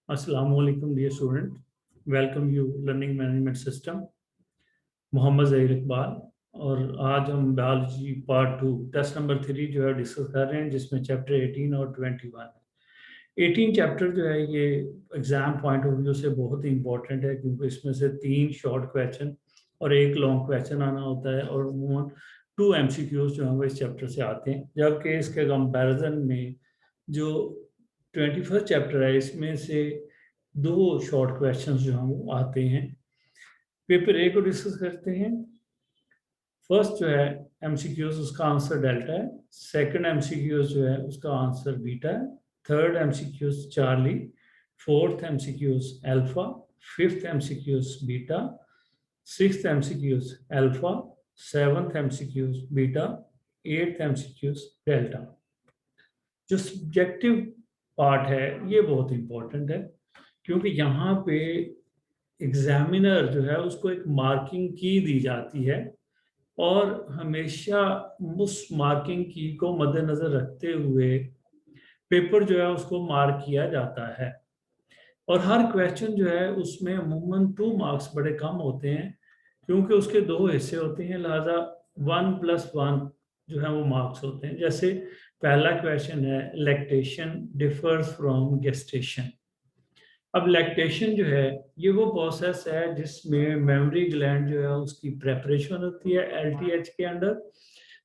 Assalamualaikum dear student, welcome you learning management system। Mohammad Zaheer Iqbal और आज हम बायोलॉजी पार्ट 2 टेस्ट नंबर 3 जो है डिस्कस कर रहे हैं, जिसमें चैप्टर 18 और 21 है। 18 चैप्टर जो है ये एग्जाम पॉइंट ऑफ व्यू से बहुत ही इंपॉर्टेंट है, क्योंकि इसमें से 3 शॉर्ट क्वेश्चन और एक लॉन्ग क्वेश्चन आना होता है और अमूमन 2 MCQs जो है वो इस चैप्टर से आते हैं, जबकि इसके कंपैरिजन में जो 21 चैप्टर है इसमें से 2 शॉर्ट क्वेश्चंस जो हैं वो आते हैं। पेपर ए को डिस्कस करते हैं। फर्स्ट जो है MCQs उसका आंसर डेल्टा है, सेकंड MCQs जो है उसका आंसर बीटा है, third MCQs Charlie, fourth MCQs alpha, fifth MCQs beta, sixth MCQs alpha, seventh MCQs beta, eighth MCQs delta. जो सब्जेक्टिव पार्ट है ये बहुत इंपॉर्टेंट है, क्योंकि यहाँ पे एग्जामिनर जो है उसको एक मार्किंग की दी जाती है और हमेशा उस मार्किंग की को मद्देनजर रखते हुए पेपर जो है उसको मार्क किया जाता है। और हर क्वेश्चन जो है उसमें अमूमन 2 मार्क्स बड़े कम होते हैं, क्योंकि उसके 2 हिस्से होते हैं, लिहाजा 1+1 जो है वो मार्क्स होते हैं। जैसे पहला क्वेश्चन है लैक्टेशन डिफर्स फ्रॉम गेस्टेशन। अब लैक्टेशन जो है ये वो प्रोसेस है जिसमें मेमोरी ग्लैंड जो है उसकी प्रेपरेशन होती है LTH के अंडर,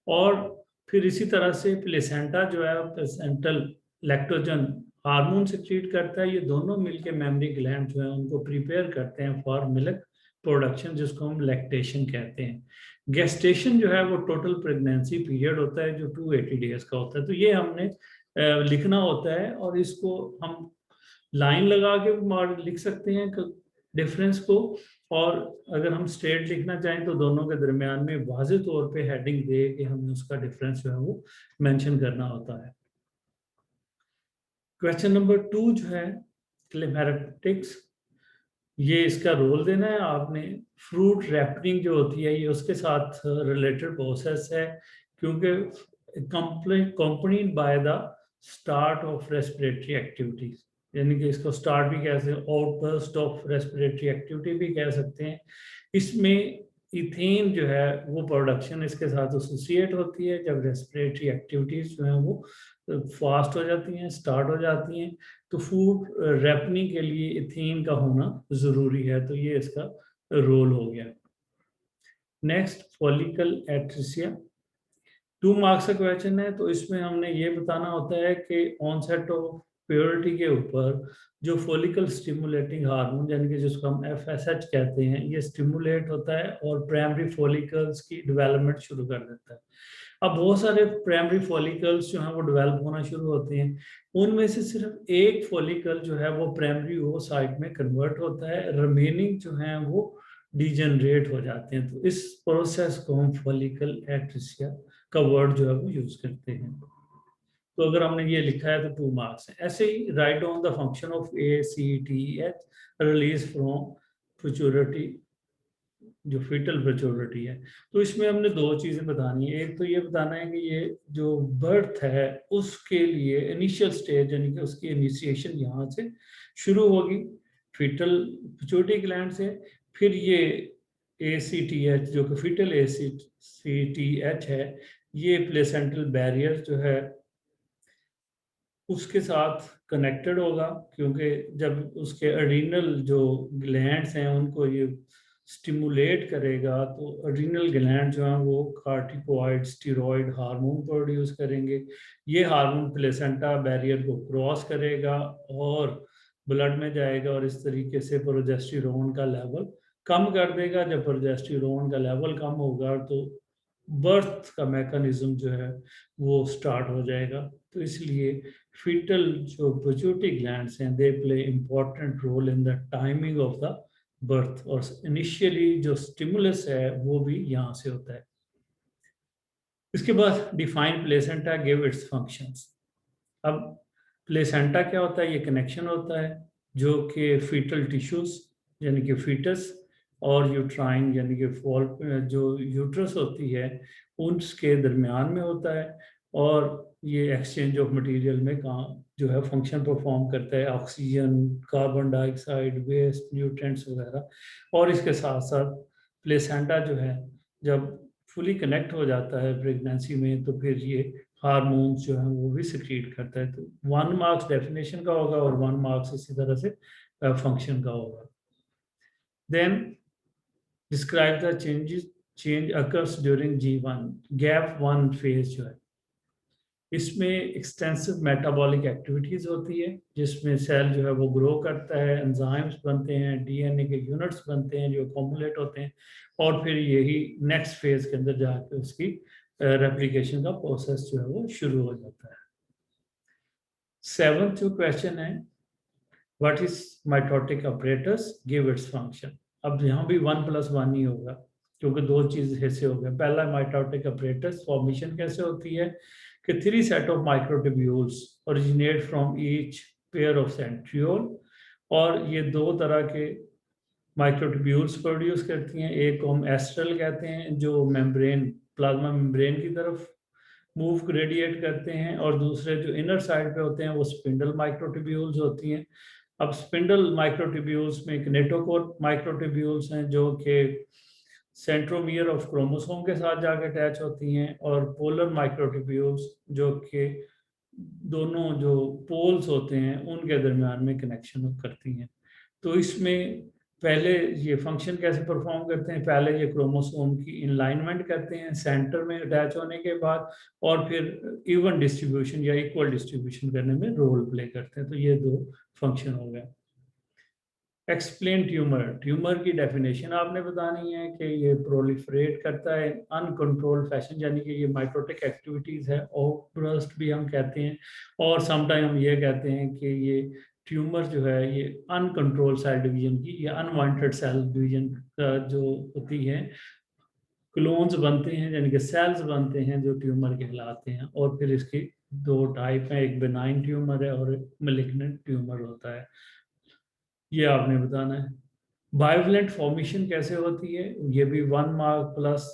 और फिर इसी तरह से प्लेसेंटा जो है प्लेसेंटल लैक्टोजन हार्मोन से ट्रीट करता है। ये दोनों मिलके मेमोरी ग्लैंड जो है उनको प्रिपेयर करते हैं फॉर मिल्क प्रोडक्शन, जिसको हम लैक्टेशन कहते हैं। गेस्टेशन जो है वो टोटल प्रेगनेंसी पीरियड होता है जो 280 डेज का होता है। तो ये हमने लिखना होता है और इसको हम लाइन लगा के लिख सकते हैं डिफरेंस को, और अगर हम स्ट्रेट लिखना चाहें तो दोनों के दरमियान में वाज़े तौर पे हेडिंग दे के हमें उसका डिफरेंस जो है वो मेंशन करना होता है। क्वेश्चन नंबर 2 जो है क्लिमेटिक्स, ये इसका रोल देना है आपने। फ्रूट रैपनिंग जो होती है ये उसके साथ रिलेटेड प्रोसेस है, क्योंकि accompanied by the start of respiratory activities, यानी कि इसको स्टार्ट भी कह सकते हैं, आउटबर्स्ट ऑफ रेस्पिरेटरी एक्टिविटी भी कह सकते हैं। इसमें इथेन जो है वो प्रोडक्शन इसके साथ एसोसिएट होती है जब रेस्पिरेटरी एक्टिविटीज जो है वो फास्ट हो जाती हैं, स्टार्ट हो जाती हैं, तो फूड रैपनिंग के लिए इथेन का होना ज़रूरी है। तो ये इसका रोल हो गया। नेक्स्ट फॉलिकल एट्रिसिया, 2 मार्क्स का क्वेश्चन है, तो इसमें हमने ये बताना होता है कि ऑनसेट ऑफ प्योरिटी के ऊपर जो फॉलिकल स्टिमुलेटिंग हार्मोन यानी कि जिसको हम FSH कहते हैं ये स्टिमुलेट होता है और प्राइमरी फॉलिकल्स की डेवलपमेंट शुरू कर देता है। अब बहुत सारे प्राइमरी फॉलिकल्स जो हैं वो डेवलप होना शुरू होते हैं, उनमें से सिर्फ एक फॉलिकल जो है वो प्राइमरी ओसाइट में कन्वर्ट होता है, रिमेनिंग जो हैं वो डिजनरेट हो जाते हैं। तो इस प्रोसेस को हम फॉलिकल एट्रिसिया का वर्ड जो है वो यूज करते हैं। तो अगर हमने ये लिखा है तो 2 मार्क्स हैं। ऐसे ही write on the function of ACTH release from pituitary, जो फीटल मैच्योरिटी है। तो इसमें हमने 2 चीजें बतानी है। एक तो ये बताना है कि ये जो बर्थ है उसके लिए इनिशियल स्टेज यानी कि उसकी इनिशिएशन यहाँ से शुरू होगी फीटल पिट्यूटरी ग्लैंड से, फिर ये ACTH जो कि फीटल ACTH है ये प्लेसेंटल बैरियर जो है उसके साथ कनेक्टेड होगा, क्योंकि जब उसके एड्रीनल जो ग्लैंड्स हैं उनको ये स्टिमुलेट करेगा तो एड्रीनल ग्लैंड जो है वो कार्टिकोइड स्टीरॉयड हार्मोन प्रोड्यूस करेंगे। ये हार्मोन प्लेसेंटा बैरियर को क्रॉस करेगा और ब्लड में जाएगा और इस तरीके से प्रोजेस्टेरोन का लेवल कम कर देगा। जब प्रोजेस्टेरोन का लेवल कम होगा तो बर्थ का मैकेनिज्म जो है वो स्टार्ट हो जाएगा। तो इसलिए फीटल जो पिट्यूटरी ग्लैंड्स हैं they play important role in the timing of the birth, और इनिशियली जो स्टिमुलस है वो भी यहाँ से होता है। इसके बाद define placenta give its functions. अब प्लेसेंटा क्या होता है, ये कनेक्शन होता है जो कि फीटल टिश्यूज यानी कि फीटस और यूट्राइन यानी कि फॉल जो यूट्रस होती है उसके दरमियान में होता है, और ये एक्सचेंज ऑफ मटेरियल में काम जो है फंक्शन परफॉर्म करता है, oxygen, carbon dioxide, waste, nutrients वगैरह। और इसके साथ साथ प्लेसेंटा जो है जब फुली कनेक्ट हो जाता है प्रेगनेंसी में तो फिर ये हार्मोन्स जो है वो भी सिक्रीट करता है। तो 1 मार्क्स डेफिनेशन का होगा और 1 मार्क्स इसी तरह से फंक्शन का होगा। Then describe the change occurs during G1 gap 1 phase जो है, इसमें एक्सटेंसिव मेटाबॉलिक एक्टिविटीज होती है जिसमें सेल जो है वो ग्रो करता है, एंजाइम्स बनते हैं, डीएनए के यूनिट्स बनते हैं जो अकोमुलेट होते हैं, और फिर यही नेक्स्ट फेज के अंदर जाकर उसकी रेप्लिकेशन का प्रोसेस जो है वो शुरू हो जाता है। 7th जो क्वेश्चन है, what is mitotic apparatus, give its function. अब यहाँ भी 1+1 ही होगा क्योंकि दो चीज ऐसे हो गए। पहला माइटोटिक apparatus फॉर्मेशन कैसे होती है कि 3 set of microtubules originate from each pair of centriole, और ये 2 तरह के माइक्रोट्यूब्यूल्स प्रोड्यूस करती हैं। एक को हम एस्ट्रल कहते हैं जो मेम्ब्रेन, प्लाज्मा मेम्ब्रेन की तरफ मूव रेडिएट करते हैं, और दूसरे जो इनर साइड पे होते हैं वो स्पिंडल माइक्रोट्यूब्यूल्स होती हैं। अब स्पिंडल माइक्रोट्यूब्यूल्स में किनेटोकोर माइक्रोट्यूब्यूल्स हैं जो कि सेंट्रोमियर ऑफ क्रोमोसोम के साथ जाके अटैच होती हैं, और पोलर माइक्रोट्यूब्यूल्स जो कि दोनों जो पोल्स होते हैं उनके दरमियान में कनेक्शन करती हैं। तो इसमें पहले ये फंक्शन कैसे परफॉर्म करते हैं, पहले ये क्रोमोसोम की इनलाइनमेंट करते हैं सेंटर में अटैच होने के बाद, और फिर इवन डिस्ट्रीब्यूशन या इक्वल डिस्ट्रीब्यूशन करने में रोल प्ले करते हैं। तो ये 2 फंक्शन हो गए। एक्सप्लेन ट्यूमर, ट्यूमर की डेफिनेशन आपने बतानी है कि ये प्रोलिफरेट करता है अनकंट्रोल्ड फैशन, यानी कि ये माइटोटिक एक्टिविटीज है, आउटबर्स्ट भी हम कहते हैं, और समटाइम हम ये कहते हैं कि ये ट्यूमर जो है ये अनकंट्रोल्ड सेल डिवीजन की या अनवांटेड सेल डिवीजन जो होती है, क्लोन्स बनते हैं यानी कि सेल्स बनते हैं जो ट्यूमर कहलाते हैं। और फिर इसकी 2 टाइप हैं, एक बेनाइन ट्यूमर है और मेलिग्नेंट ट्यूमर होता है, ये आपने बताना है। बायोवेलेंट फॉर्मेशन कैसे होती है, ये भी 1 मार्क प्लस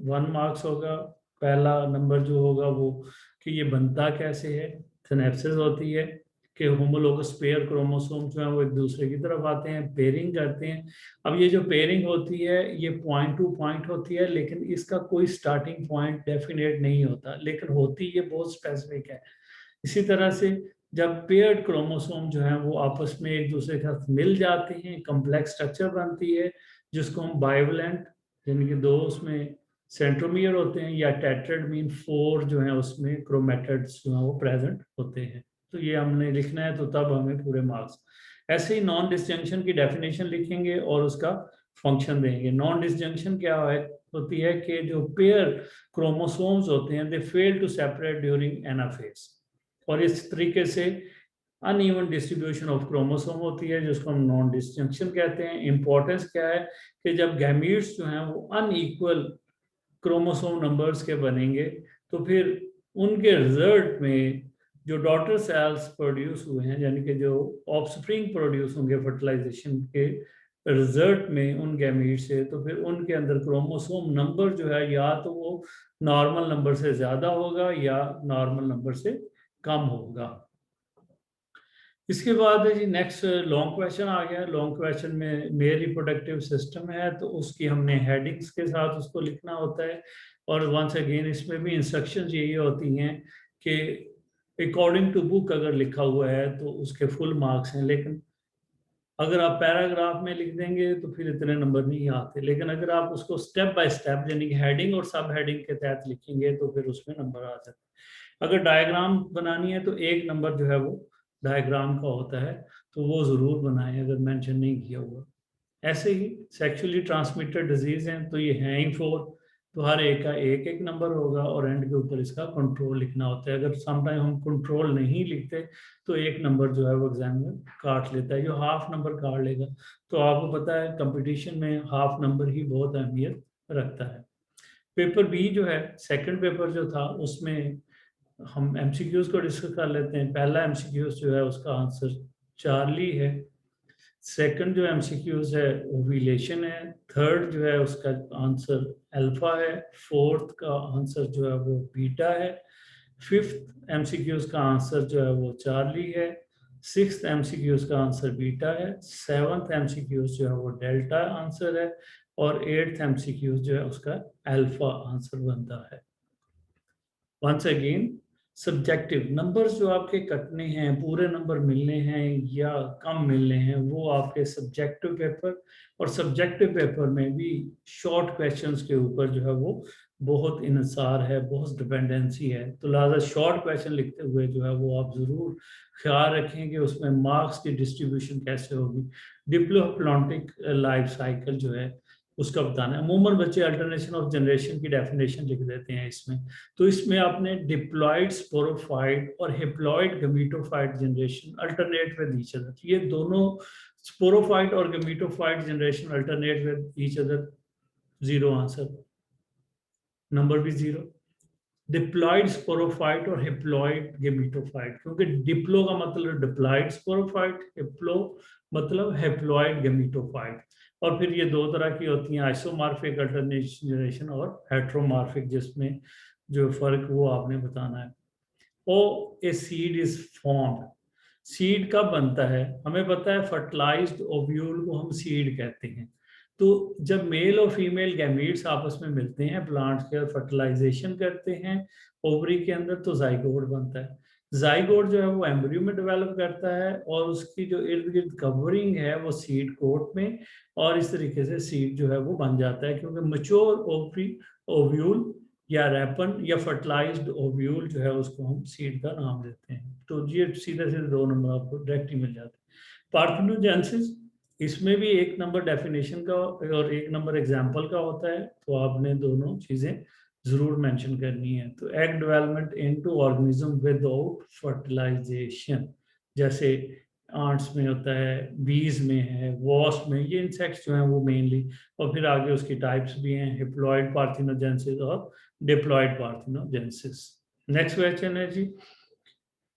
1 मार्क्स होगा। पहला नंबर जो होगा वो कि ये बनता कैसे है, सिनेप्सिस होती है कि होमोलोगस पेयर क्रोमोसोम जो है वो एक दूसरे की तरफ आते हैं, पेयरिंग करते हैं। अब ये जो पेयरिंग होती है ये पॉइंट टू पॉइंट होती है, लेकिन इसका कोई स्टार्टिंग पॉइंट डेफिनेट नहीं होता, लेकिन होती ये बहुत स्पेसिफिक है। इसी तरह से जब पेयर्ड क्रोमोसोम जो है वो आपस में एक दूसरे के साथ मिल जाते हैं, कॉम्प्लेक्स स्ट्रक्चर बनती है जिसको हम बायोवेलेंट, यानी कि 2 उसमें सेंट्रोमियर होते हैं, या टेट्राड मीन 4 जो है उसमें क्रोमेटिड्स जो है वो प्रेजेंट होते हैं। तो ये हमने लिखना है, तो तब हमें पूरे मार्क्स। ऐसे ही नॉन डिसजंक्शन की डेफिनेशन लिखेंगे और उसका फंक्शन देंगे। नॉन डिसजंक्शन क्या है, होती है कि जो पेयर क्रोमोसोम्स होते हैं they fail to separate during anaphase, और इस तरीके से अनइवन डिस्ट्रीब्यूशन ऑफ क्रोमोसोम होती है जिसको हम नॉन डिसजंक्शन कहते हैं। इंपॉर्टेंस क्या है कि जब गैमीट्स जो हैं वो अनइक्वल क्रोमोसोम नंबर्स के बनेंगे तो फिर उनके रिजल्ट में जो डॉटर सेल्स प्रोड्यूस हुए हैं, यानी कि जो ऑफस्प्रिंग प्रोड्यूस होंगे फर्टिलाइजेशन के रिजल्ट में उन गैमीट से, तो फिर उनके अंदर क्रोमोसोम नंबर जो है या तो वो नॉर्मल नंबर से ज्यादा होगा या नॉर्मल नंबर से कम होगा। इसके बाद जी नेक्स्ट लॉन्ग क्वेश्चन आ गया। लॉन्ग क्वेश्चन में मेल रिप्रोडक्टिव सिस्टम है, तो उसकी हमने हेडिंग्स के साथ उसको लिखना होता है। और वंस अगेन इसमें भी इंस्ट्रक्शंस यही होती हैं कि अकॉर्डिंग टू बुक अगर लिखा हुआ है तो उसके फुल मार्क्स हैं, लेकिन अगर आप पैराग्राफ में लिख देंगे तो फिर इतने नंबर नहीं आते। लेकिन अगर आप उसको स्टेप बाय स्टेप यानी कि हेडिंग और सब हेडिंग के तहत लिखेंगे तो फिर उसमें नंबर आ जाते हैं। अगर डायग्राम बनानी है तो 1 नंबर जो है वो डायग्राम का होता है, तो वो ज़रूर बनाएं अगर मेंशन नहीं किया हुआ। ऐसे ही सेक्सुअली ट्रांसमिटेड डिजीज हैं तो ये हैं ही 4, तो हर एक का 1-1 नंबर होगा और एंड के ऊपर इसका कंट्रोल लिखना होता है। अगर समटाइम हम कंट्रोल नहीं लिखते तो 1 नंबर जो है वो एग्जाम में काट लेता है, जो हाफ नंबर काट लेगा। तो आपको पता है कंपटीशन में हाफ नंबर ही बहुत अहमियत रखता है। पेपर बी जो है सेकंड पेपर जो था उसमें हम एमसीक्यूज को डिस्कस कर लेते हैं। पहला एमसीक्यूज जो है उसका आंसर चार्ली है, सेकंड जो एमसीक्यूज है ओव्यूलेशन है, थर्ड जो है उसका आंसर अल्फा है, फोर्थ का आंसर जो है वो बीटा है, 5th MCQs का आंसर जो है वो चार्ली है, 6th MCQs का आंसर बीटा है, 7th MCQs जो है वो डेल्टा आंसर है, और 8th MCQs जो है उसका अल्फा आंसर बनता है। वंस अगेन, सब्जेक्टिव नंबर्स जो आपके कटने हैं, पूरे नंबर मिलने हैं या कम मिलने हैं, वो आपके सब्जेक्टिव पेपर, और सब्जेक्टिव पेपर में भी शॉर्ट क्वेश्चंस के ऊपर जो है वो बहुत इन्हिसार है, बहुत डिपेंडेंसी है। तो लिहाजा शॉर्ट क्वेश्चन लिखते हुए जो है वो आप ज़रूर ख्याल रखें कि उसमें मार्क्स की डिस्ट्रीब्यूशन कैसे होगी। डिप्लोप्लॉन्टिक लाइफ साइकिल जो है उसका बताना है। अमूमन बच्चे अल्टरनेशन ऑफ जनरेशन की डेफिनेशन लिख देते हैं इसमें। तो इसमें आपने डिप्लॉयड स्पोरोफाइट और haploid gametophyte generation alternate with each other, ये दोनों स्पोरोफाइट और gametophyte generation alternate with each other, zero answer, number भी जीरो। डिप्लॉयड स्पोरोफाइट और हेप्लॉयड गेमिटोफाइट, क्योंकि डिप्लो का मतलब डिप्लॉयड स्पोरोफाइट, हेप्लो मतलब हेप्लॉयड गेमिटोफाइट। और फिर ये दो तरह की होती हैं, आइसोमॉर्फिक अल्टरनेशन जनरेशन और हेट्रोमॉर्फिक, जिसमें जो फर्क वो आपने बताना है। Oh a seed is formed, seed कब बनता है? हमें पता है फर्टिलाइज्ड ओव्यूल को हम सीड कहते हैं। तो जब मेल और फीमेल गैमीट्स आपस में मिलते हैं प्लांट्स के और फर्टिलाइजेशन करते हैं ओवरी के अंदर, तो जाइगोट बनता है। जाइगोट जो है वो एम्ब्रियो में डेवलप करता है, और उसकी जो इर्द गिर्द कवरिंग है वो सीड कोट में, और इस तरीके से सीड जो है वो बन जाता है। क्योंकि मैच्योर ओवरी ओव्यूल या रैपन या फर्टिलाइज्ड ओव्यूल जो है उसको हम सीड का नाम देते हैं। तो ये सीधे सीधे दो नंबर आपको डायरेक्ट ही मिल जाते हैं। पार्थेनोजेनेसिस, इसमें भी एक नंबर डेफिनेशन का और एक नंबर एग्जाम्पल का होता है, तो आपने दोनों चीजें जरूर मेंशन करनी है। तो egg development into organism without fertilization, जैसे आंट्स में होता है, बीज में है, वॉस्प में, ये इंसेक्ट्स जो हैं वो मेनली। और फिर आगे उसकी टाइप्स भी हैं, हिप्लॉइड पार्थेनोजेनेसिस और डिप्लॉइड पार्थेनोजेनेसिस। नेक्स्ट क्वेश्चन है जी,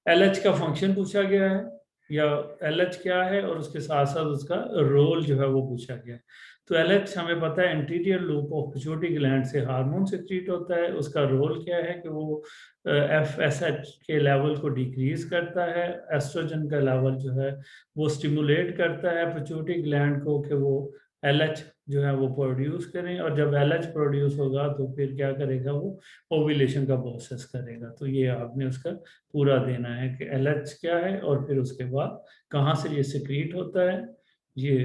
एलएच का फंक्शन पूछा गया है, या एलएच क्या है और उसके साथ साथ उसका रोल जो है वो पूछा गया है। तो एलएच हमें पता है anterior loop of pituitary gland से हार्मोन सेक्रीट होता है। उसका रोल क्या है कि वो एफएसएच के लेवल को डिक्रीज करता है, एस्ट्रोजन का लेवल जो है वो स्टिमुलेट करता है पिट्यूटरी ग्लैंड को कि वो एलएच जो है वो प्रोड्यूस करें, और जब एलएच प्रोड्यूस होगा तो फिर क्या करेगा, वो ओव्यूलेशन का प्रोसेस करेगा। तो ये आपने उसका पूरा देना है कि एलएच क्या है, और फिर उसके बाद कहाँ से ये सिक्रीट होता है। ये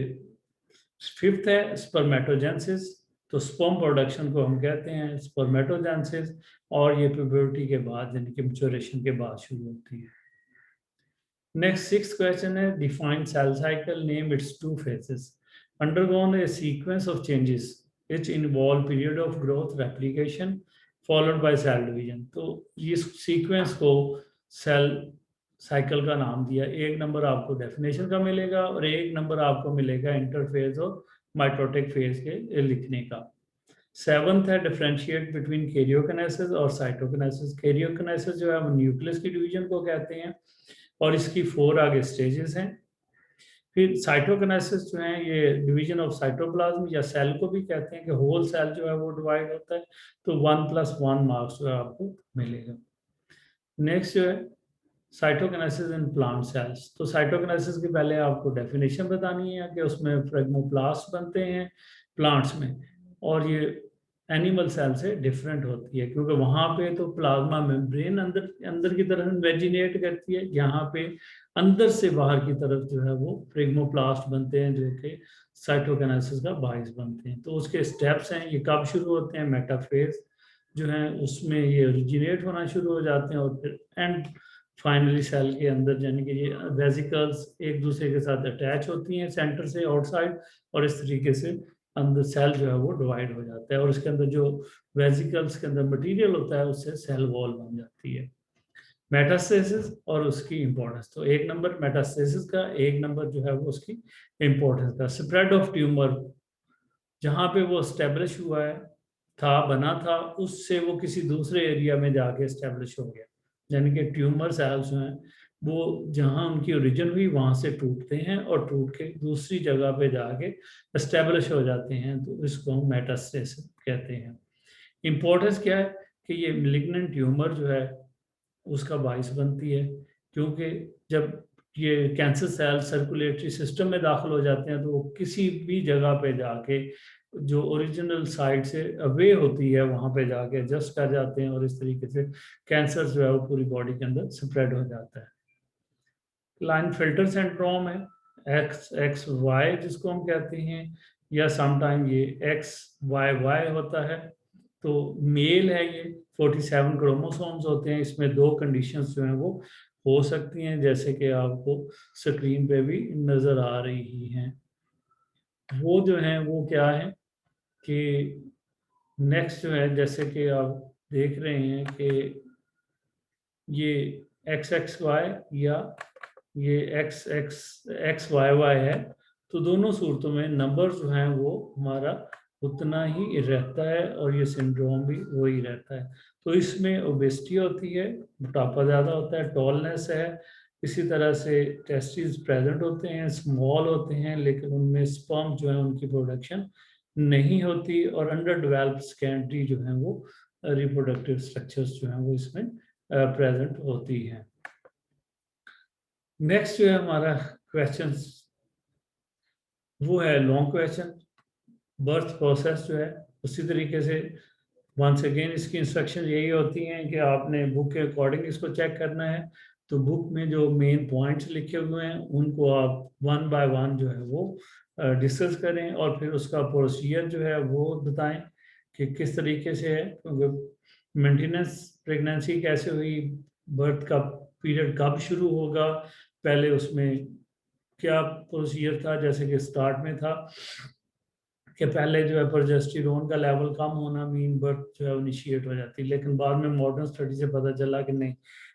फिफ्थ है स्पर्मेटोजेनेसिस, तो स्पर्म प्रोडक्शन को हम कहते हैं स्पर्मेटोजेनेसिस, और ये प्यूबर्टी के बाद यानी कि मैच्योरेशन के बाद शुरू होती है। नेक्स्ट सिक्स्थ क्वेश्चन है, define cell cycle, name its two phases, undergone a sequence of changes which involve period of growth, replication followed by cell division। तो इस सीक्वेंस को सेल साइकिल का नाम दिया। एक नंबर आपको डेफिनेशन का मिलेगा और एक नंबर आपको मिलेगा इंटरफेज और माइटोटिक फेज के लिखने का। सेवंथ है डिफरेंशिएट बिटवीन कैरियोकिनेसिस और साइटोकिनेसिस। कैरियोकिनेसिस जो है वो न्यूक्लियस की डिवीजन को कहते हैं, और इसकी 4 आगे स्टेजेस हैं। फिर साइटोकिनेसिस जो है ये डिवीजन ऑफ साइटोप्लाज्म या सेल को भी कहते हैं कि होल सेल जो है वो डिवाइड होता है। तो 1+1 मार्क्स जो है आपको मिलेगा। नेक्स्ट जो है साइटोकिनेसिस इन प्लांट सेल्स। तो साइटोकिनेसिस के पहले आपको डेफिनेशन बतानी है कि उसमें फ्रेगमोप्लास्ट बनते हैं प्लांट्स में, और ये एनिमल सेल से डिफरेंट होती है, क्योंकि वहाँ पे तो प्लाज्मा मेम्ब्रेन अंदर अंदर की तरफ वेजिनेट करती है, यहाँ पे अंदर से बाहर की तरफ जो है वो फ्रेगमोप्लास्ट बनते हैं, जो कि साइटोकिनेसिस का बाइस बनते हैं। तो उसके स्टेप्स हैं, ये कब शुरू होते हैं, मेटाफेज जो है उसमें ये ओरिजिनेट होना शुरू हो जाते हैं, और फिर एंड फाइनली सेल के अंदर, यानी कि ये वेसिकल्स एक दूसरे के साथ अटैच होती हैं सेंटर से आउटसाइड, और इस तरीके से अंदर सेल जो है वो डिवाइड हो जाता है, और उसके अंदर जो वेसिकल्स के अंदर मटेरियल होता है उससे सेल वॉल बन जाती है। मेटास्टेसिस और उसकी इंपॉर्टेंस, तो एक नंबर मेटास्टेसिस का, एक नंबर जो है वो उसकी इंपॉर्टेंस का। स्प्रेड ऑफ ट्यूमर, जहाँ पे वो स्टेब्लिश हुआ है था, बना था, उससे वो किसी दूसरे एरिया में जाके स्टेब्लिश हो गया, यानी कि ट्यूमर सेल्स जो हैं वो जहाँ उनकी ओरिजिन हुई वहाँ से टूटते हैं और टूट के दूसरी जगह पे जाके एस्टेब्लिश हो जाते हैं, तो इसको हम मेटास्टेसिस कहते हैं। इम्पोर्टेंस क्या है कि ये मिलिग्नेंट ट्यूमर जो है उसका बाइस बनती है, क्योंकि जब ये कैंसर सेल सर्कुलेटरी सिस्टम में दाखिल हो जाते हैं तो वो किसी भी जगह पे जाके जो ओरिजिनल साइट से अवे होती है वहां पे जाके एडजस्ट कर जाते हैं, और इस तरीके से कैंसर जो है वो पूरी बॉडी के अंदर स्प्रेड हो जाता है। लाइन फिल्टर सिंड्रोम है, XXY जिसको हम कहते हैं, या समटाइम ये XYY होता है। तो मेल है ये, 47 क्रोमोसोम्स होते हैं, इसमें दो कंडीशंस जो हैं वो हो सकती हैं, जैसे कि आपको स्क्रीन पे भी नजर आ रही हैं। वो जो है वो क्या है कि नेक्स्ट जो है, जैसे कि आप देख रहे हैं कि ये XXY या ये XXY है, तो दोनों सूरतों में नंबर जो है वो हमारा उतना ही रहता है, और ये सिंड्रोम भी वही रहता है। तो इसमें ओबेसिटी होती है, मोटापा ज़्यादा होता है, टॉलनेस है, इसी तरह से टेस्टिस प्रेजेंट होते हैं, स्मॉल होते हैं, लेकिन उनमें स्पर्म जो है उनकी प्रोडक्शन नहीं होती, और अंडर डेवलप्ड स्कैंट्री जो है वो रिप्रोडक्टिव स्ट्रक्चर्स जो हैं वो इसमें प्रेजेंट होती हैं। नेक्स्ट जो है हमारा क्वेश्चन वो है लॉन्ग क्वेश्चन। बर्थ प्रोसेस जो है उसी तरीके से वंस अगेन इसकी इंस्ट्रक्शन यही होती हैं कि आपने बुक के अकॉर्डिंग इसको चेक करना है। तो बुक में जो मेन पॉइंट्स लिखे हुए हैं उनको आप वन बाय वन जो है वो डिस्कस करें, और फिर उसका प्रोसीजर जो है वो बताएं कि किस तरीके से है, क्योंकि मेंटेनेंस प्रेगनेंसी कैसे हुई, बर्थ का पीरियड कब शुरू होगा, पहले उसमें क्या प्रोसीजर था, जैसे कि स्टार्ट में था कि पहले जो है प्रोजेस्टेरोन का लेवल कम होना मीन बर्थ जो है इनिशिएट हो जाती है, लेकिन बाद में मॉडर्न स्टडी से पता चला कि नहीं,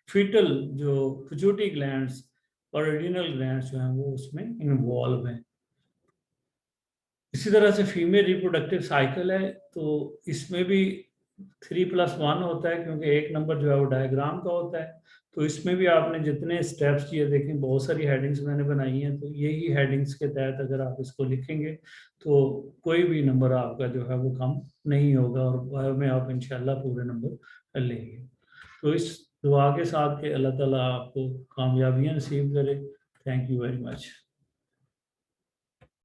फीटल जो पिट्यूटरी ग्लैंड्स और एड्रिनल ग्लैंड्स जो हैं वो उसमें इन्वॉल्व हैं। इसी तरह से फीमेल रिप्रोडक्टिव साइकिल है, तो इसमें भी 3+1 होता है, क्योंकि एक नंबर जो है वो डायग्राम का होता है। तो इसमें भी आपने जितने स्टेप्स ये देखें, बहुत सारी हेडिंग्स मैंने बनाई हैं, तो यही हेडिंग्स के तहत अगर आप इसको लिखेंगे तो कोई भी नंबर आपका जो है वो कम नहीं होगा, और बायो में आप इंशाल्लाह पूरे नंबर लेंगे। तो इस दुआ के साथ कि अल्लाह ताला आपको कामयाबियाँ नसीब करे। Thank you very much.